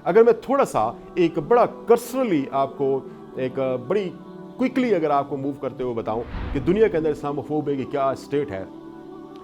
اگر میں تھوڑا سا ایک بڑا کرسنلی آپ کو ایک بڑی کوئکلی اگر آپ کو موو کرتے ہوئے بتاؤں کہ دنیا کے اندر اسلاموفوبیا کی کیا اسٹیٹ ہے،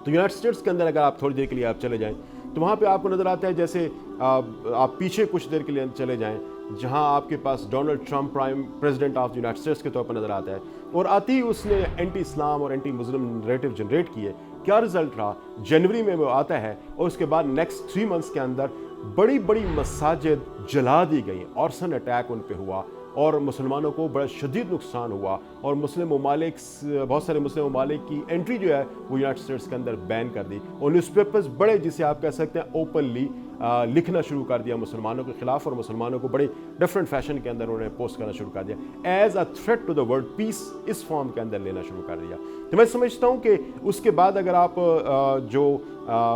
تو یونائٹڈ اسٹیٹس کے اندر اگر آپ تھوڑی دیر کے لیے آپ چلے جائیں تو وہاں پہ آپ کو نظر آتا ہے جیسے آپ پیچھے کچھ دیر کے لیے چلے جائیں جہاں آپ کے پاس Donald Trump president of United States کے طور پر نظر آتا ہے، اور آتی ہی اس نے اینٹی اسلام اور اینٹی مسلم نریٹو جنریٹ کیے. کیا رزلٹ رہا؟ جنوری میں وہ آتا ہے اور اس کے بعد نیکسٹ 3 منتھس کے اندر بڑی بڑی مساجد جلا دی گئیں، آرسن اٹیک ان پہ ہوا اور مسلمانوں کو بڑا شدید نقصان ہوا، اور مسلم ممالک بہت سارے مسلم ممالک کی انٹری جو ہے وہ یونائٹڈ اسٹیٹس کے اندر بین کر دی، اور نیوز پیپرز بڑے جسے آپ کہہ سکتے ہیں اوپنلی لکھنا شروع کر دیا مسلمانوں کے خلاف، اور مسلمانوں کو بڑے ڈفرینٹ فیشن کے اندر انہوں نے پوسٹ کرنا شروع کر دیا as a threat to the world peace, اس فارم کے اندر لینا شروع کر دیا. تو میں سمجھتا ہوں کہ اس کے بعد اگر آپ جو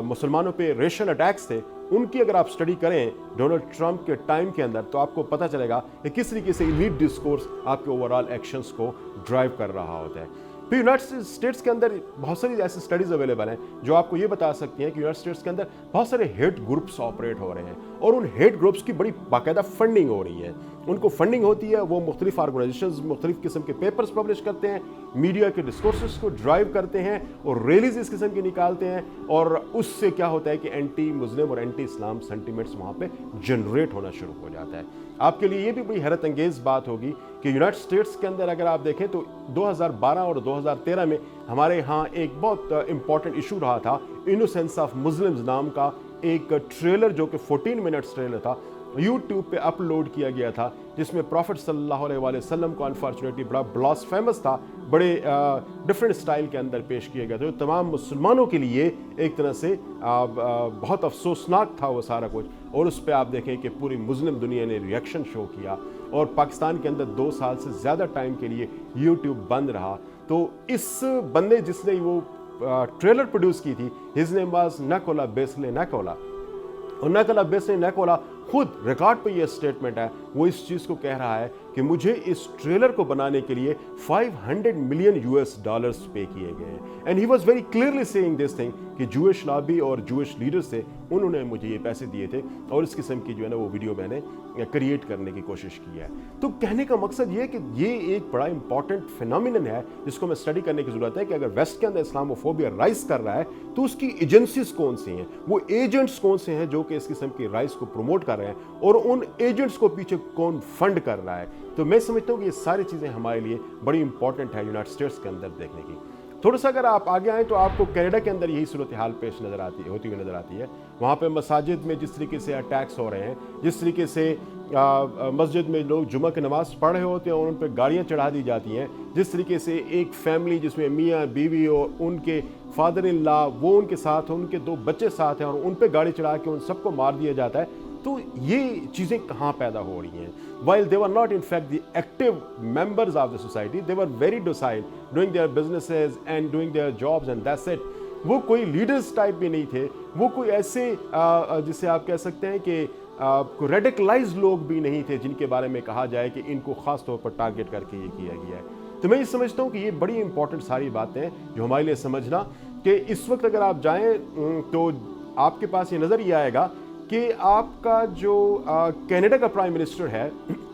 مسلمانوں پہ ریشل اٹیکس تھے ان کی اگر آپ اسٹڈی کریں ڈونلڈ ٹرمپ کے ٹائم کے اندر، تو آپ کو پتہ چلے گا کہ کس طریقے سے ایلیٹ ڈسکورس آپ کے اوور آل ایکشنز کو ڈرائیو کر رہا ہوتا ہے. پھر یونائٹڈ اسٹیٹس کے اندر بہت ساری ایسی اسٹڈیز اویلیبل ہیں جو آپ کو یہ بتا سکتی ہیں کہ یونائٹڈ اسٹیٹس کے اندر بہت سارے ہیٹ گروپس آپریٹ ہو رہے ہیں، اور ان ہیٹ گروپس کی بڑی باقاعدہ فنڈنگ ہو رہی ہے. ان کو فنڈنگ ہوتی ہے، وہ مختلف آرگنائزیشنز مختلف قسم کے پیپرز پبلش کرتے ہیں، میڈیا کے ڈسکورسز کو ڈرائیو کرتے ہیں اور ریلیز اس قسم کی نکالتے ہیں، اور اس سے کیا ہوتا ہے کہ اینٹی مسلم اور اینٹی اسلام سینٹیمنٹس وہاں پہ جنریٹ ہونا شروع ہو جاتا ہے. آپ کے لیے یہ بھی بڑی حیرت انگیز بات ہوگی کہ یونائٹڈ اسٹیٹس کے اندر اگر آپ دیکھیں تو 2012 اور 2013 میں ہمارے ہاں ایک بہت امپورٹنٹ ایشو رہا تھا، انوسینس آف مسلمز نام کا ایک ٹریلر جو کہ 14 منٹس ٹریلر تھا، یوٹیوب پہ اپلوڈ کیا گیا تھا، جس میں پروفٹ صلی اللہ علیہ وآلہ وسلم کو انفارچونیٹلی بڑا بلاسفیمس تھا، بڑے ڈفرینٹ سٹائل کے اندر پیش کیا گیا تھا، جو تمام مسلمانوں کے لیے ایک طرح سے بہت افسوسناک تھا وہ سارا کچھ. اور اس پہ آپ دیکھیں کہ پوری مسلم دنیا نے ریئیکشن شو کیا، اور پاکستان کے اندر 2 سال سے زیادہ ٹائم کے لیے یوٹیوب بند رہا. تو اس بندے جس نے وہ ٹریلر پروڈیوس کی تھی، ہز نیم واز نکولا بیسلے نیکولا، اور نکولا بیسلے نیکولا خود ریکارڈ پہ یہ اسٹیٹمنٹ ہے، وہ اس چیز کو کہہ رہا ہے کہ مجھے اس ٹریلر کو بنانے کے لیے $500 ملین پے کیے گئے ہیں. And he was very clearly seeing this thing کہ جوئش لابی اور جوئش لیڈرز تھے، انہوں نے مجھے یہ پیسے دیے تھے، اور اس قسم کی جو ہے نا وہ ویڈیو میں نے کریٹ کرنے کی کوشش کی ہے. تو کہنے کا مقصد یہ ہے کہ یہ ایک بڑا امپورٹنٹ فینومینن ہے جس کو میں اسٹڈی کرنے کی ضرورت ہے کہ اگر ویسٹ کے اندر اسلاموفوبیا رائز کر رہا ہے تو اس کی ایجنسیز کون سی ہیں، وہ ایجنٹس کون سے ہیں جو کہ اس قسم کی رائز کو پروموٹ کر رہے ہیں، اور ان ایجنٹس کو پیچھے کون فنڈ کر رہا ہے. تو میں سمجھتا ہوں کہ یہ ساری چیزیں ہمارے لیے بڑی امپورٹنٹ ہے یونائٹڈ اسٹیٹس کے اندر دیکھنے کی. تھوڑا سا اگر آپ آگے آئیں تو آپ کو کینیڈا کے اندر یہی صورتحال پیش ہوتی ہوئی نظر آتی ہے. وہاں پہ مساجد میں جس طریقے سے اٹیکس ہو رہے ہیں، جس طریقے سے مسجد میں لوگ جمعہ کی نماز پڑھ رہے ہوتے ہیں اور ان پہ گاڑیاں چڑھا دی جاتی ہیں، جس طریقے سے ایک فیملی جس میں میاں بیوی اور ان کے فادر ان لا وہ ان کے ساتھ، ان کے 2 بچے ساتھ ہیں، اور ان پہ گاڑی چڑھا کے ان سب کو مار دیا جاتا ہے. تو یہ چیزیں کہاں پیدا ہو رہی ہیں؟ While they were not in fact the active members of the society, they were very docile, doing their businesses and doing their jobs and that's it. وہ کوئی لیڈرز ٹائپ بھی نہیں تھے، وہ کوئی ایسے جسے آپ کہہ سکتے ہیں کہ ریڈیکلائز لوگ بھی نہیں تھے جن کے بارے میں کہا جائے کہ ان کو خاص طور پر ٹارگٹ کر کے یہ کیا گیا ہے. تو میں یہ سمجھتا ہوں کہ یہ بڑی امپورٹنٹ ساری باتیں ہیں جو ہمارے لیے سمجھنا کہ اس وقت اگر آپ جائیں تو آپ کے پاس یہ نظر ہی آئے گا کہ آپ کا جو کینیڈا کا پرائم منسٹر ہے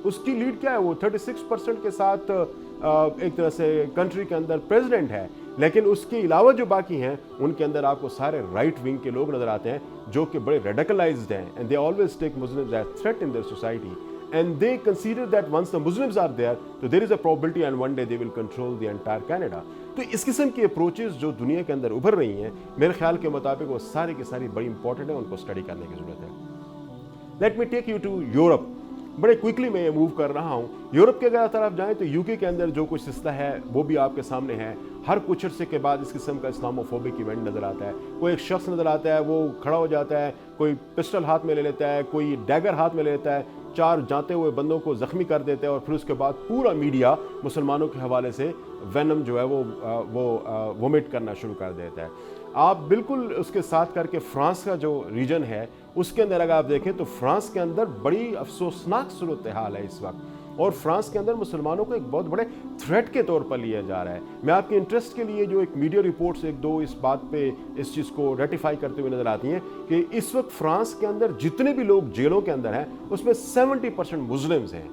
اس کی لیڈ کیا ہے، وہ 36% کے ساتھ ایک طرح سے کنٹری کے اندر پریزیڈنٹ ہے. لیکن اس کے علاوہ جو باقی ہیں ان کے اندر آپ کو سارے رائٹ ونگ کے لوگ نظر آتے ہیں جو کہ بڑے ریڈیکلائزڈ ہیں، and they always take Muslims as threat in their society and they consider that once the Muslims are there so there is a probability and one day they will control the entire Canada. تو اس قسم کی approaches جو دنیا کے اندر ابھر رہی ہیں میرے خیال کے مطابق وہ ساری کی ساری بڑی امپورٹنٹ ہیں، ان کو اسٹڈی کرنے کی ضرورت ہے. Let me take you to Europe. بڑے کوئکلی میں موو کر رہا ہوں. یورپ کے اگر طرف جائیں تو یو کے اندر جو کچھ سلسلہ ہے وہ بھی آپ کے سامنے ہے. ہر کچھ عرصے کے بعد اس قسم کا اسلاموفوبک ایونٹ نظر آتا ہے. کوئی ایک شخص نظر آتا ہے، وہ کھڑا ہو جاتا ہے، کوئی پسٹل ہاتھ میں لے لیتا ہے، کوئی ڈیگر ہاتھ میں لے لیتا ہے، 4 جاتے ہوئے بندوں کو زخمی کر دیتے ہیں، اور پھر اس کے بعد پورا میڈیا مسلمانوں کے حوالے سے وینم جو ہے وہ وومٹ کرنا شروع کر دیتا ہے. آپ بالکل اس کے ساتھ کر کے فرانس کا جو ریجن ہے اس کے اندر اگر آپ دیکھیں تو فرانس کے اندر بڑی افسوسناک صورتحال ہے اس وقت. اور فرانس کے اندر مسلمانوں کو ایک بہت بڑے تھریٹ کے طور پر لیا جا رہا ہے. میں آپ کے انٹرسٹ کے لیے جو ایک میڈیا رپورٹس ایک دو اس بات پہ اس چیز کو ریٹیفائی کرتے ہوئے نظر آتی ہیں کہ اس وقت فرانس کے اندر جتنے بھی لوگ جیلوں کے اندر ہیں اس میں 70% مسلمز ہیں,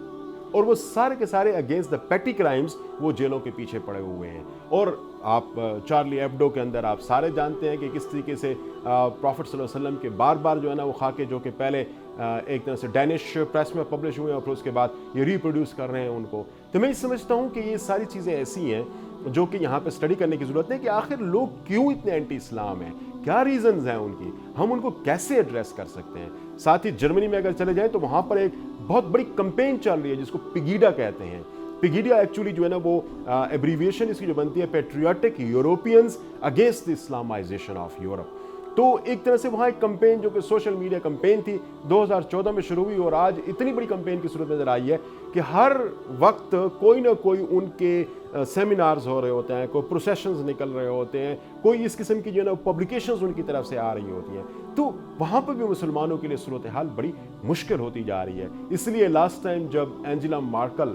اور وہ سارے کے سارے اگینسٹ دا پیٹی کرائمز وہ جیلوں کے پیچھے پڑے ہوئے ہیں. اور آپ چارلی ایبڈو کے اندر آپ سارے جانتے ہیں کہ کس طریقے سے پروفٹ صلی اللہ علیہ وسلم کے بار بار جو ہے نا وہ خاکے جو کہ پہلے ایک طرح سے ڈینش پریس میں پبلش ہوئے اور پھر اس کے بعد یہ ریپروڈیوس کر رہے ہیں ان کو. تو میں سمجھتا ہوں کہ یہ ساری چیزیں ایسی ہیں جو کہ یہاں پہ اسٹڈی کرنے کی ضرورت ہے کہ آخر لوگ کیوں اتنے اینٹی اسلام ہیں, کیا ریزنز ہیں ان کی, ہم ان کو کیسے ایڈریس کر سکتے ہیں. ساتھ ہی جرمنی میں اگر چلے جائیں تو وہاں پر ایک بہت بڑی کمپین چل رہی ہے جس کو پیگیڈا کہتے ہیں. پیگیڈا ایکچولی جو ہے نا وہ ایبریویشن اس کی جو بنتی ہے patriotic Europeans against the Islamization of Europe. تو ایک طرح سے وہاں ایک کمپین جو کہ سوشل میڈیا کمپین تھی 2014 میں شروع ہوئی اور آج اتنی بڑی کمپین کی صورت نظر آئی ہے کہ ہر وقت کوئی نہ کوئی ان کے سیمینارز ہو رہے ہوتے ہیں, کوئی پروسیشنز نکل رہے ہوتے ہیں, کوئی اس قسم کی جو ہے نا پبلیکیشنز ان کی طرف سے آ رہی ہوتی ہیں. تو وہاں پہ بھی مسلمانوں کے لیے صورتحال بڑی مشکل ہوتی جا رہی ہے. اس لیے لاسٹ ٹائم جب اینجلا مارکل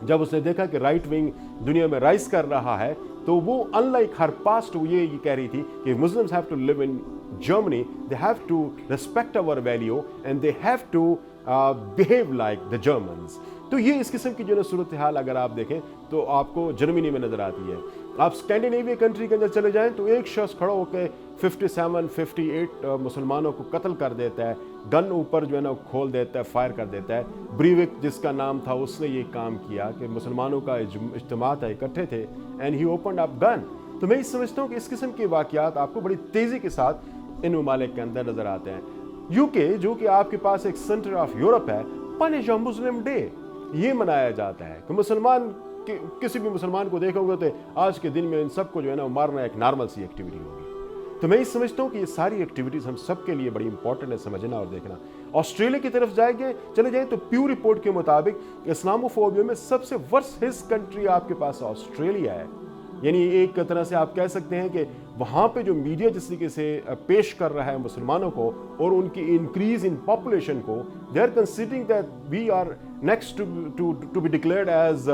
جب اس نے دیکھا کہ رائٹ ونگ دنیا میں رائز کر رہا ہے تو وہ ان لائک ہر پاسٹ وہ یہ کہہ رہی تھی کہ Muslims have to live in Germany, they have to respect our value and they have to behave like the Germans. تو یہ اس قسم کی جو ہے صورتحال اگر آپ دیکھیں تو آپ کو جرمنی میں نظر آتی ہے. آپ اسکینڈینیویا کنٹری کے اندر چلے جائیں تو ایک شخص کھڑا ہو کے 58 مسلمانوں کو قتل کر دیتا ہے, گن اوپر جو ہے نا کھول دیتا ہے, فائر کر دیتا ہے. بریوک جس کا نام تھا اس نے یہ کام کیا کہ مسلمانوں کا اجتماع تھا, اکٹھے تھے, اینڈ ہی اوپنڈ اپ گن. تو میں سمجھتا ہوں کہ اس قسم کے واقعات آپ کو بڑی تیزی کے ساتھ ان ممالک کے اندر نظر آتے ہیں. UK جو کہ آپ کے پاس ایک سینٹر آف یورپ ہے, پنش مسلم ڈے یہ منایا جاتا ہے کہ مسلمان کسی بھی مسلمان کو دیکھو گے تو آج کے دن میں ان سب کو جو ہے نا مارنا ایک نارمل سی ایکٹیویٹی ہوگی. تو میں سمجھتا ہوں کہ یہ ساری ایکٹیویٹیز ہم سب کے لیے بڑی امپورٹنٹ ہے سمجھنا اور دیکھنا. آسٹریلیا کی طرف چلے جائیں تو پیو رپورٹ کے مطابق اسلاموفوبیا میں سب سے ورسٹ کنٹری آپ کے پاس آسٹریلیا ہے. یعنی ایک طرح سے آپ کہہ سکتے ہیں کہ وہاں پہ جو میڈیا جس طریقے سے پیش کر رہا ہے مسلمانوں کو اور ان کی انکریز ان پاپولیشن کو, they are considering that we are next to be declared as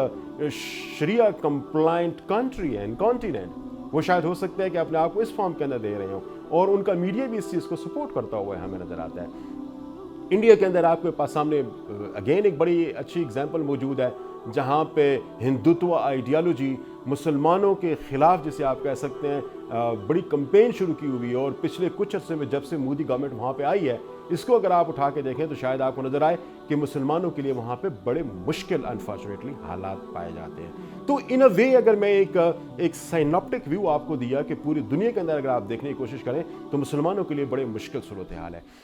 sharia compliant country and continent. وہ شاید ہو سکتا ہے کہ اپنے آپ کو اس فارم کے اندر دے رہے ہوں اور ان کا میڈیا بھی اس چیز کو سپورٹ کرتا ہوا ہے ہمیں نظر آتا ہے. انڈیا کے اندر آپ کے پاس سامنے اگین ایک بڑی اچھی اگزامپل موجود ہے جہاں پہ ہندوتو آئیڈیالوجی مسلمانوں کے خلاف جسے آپ کہہ سکتے ہیں بڑی کمپین شروع کی ہوئی ہے. اور پچھلے کچھ عرصے میں جب سے مودی گورنمنٹ وہاں پہ آئی ہے اس کو اگر آپ اٹھا کے دیکھیں تو شاید آپ کو نظر آئے کہ مسلمانوں کے لیے وہاں پہ بڑے مشکل انفارچونیٹلی حالات پائے جاتے ہیں. تو ان اے وے اگر میں ایک سائنوپٹک ویو آپ کو دیا کہ پوری دنیا کے اندر اگر آپ دیکھنے کی کوشش کریں تو مسلمانوں کے لیے بڑے مشکل صورتحال ہے.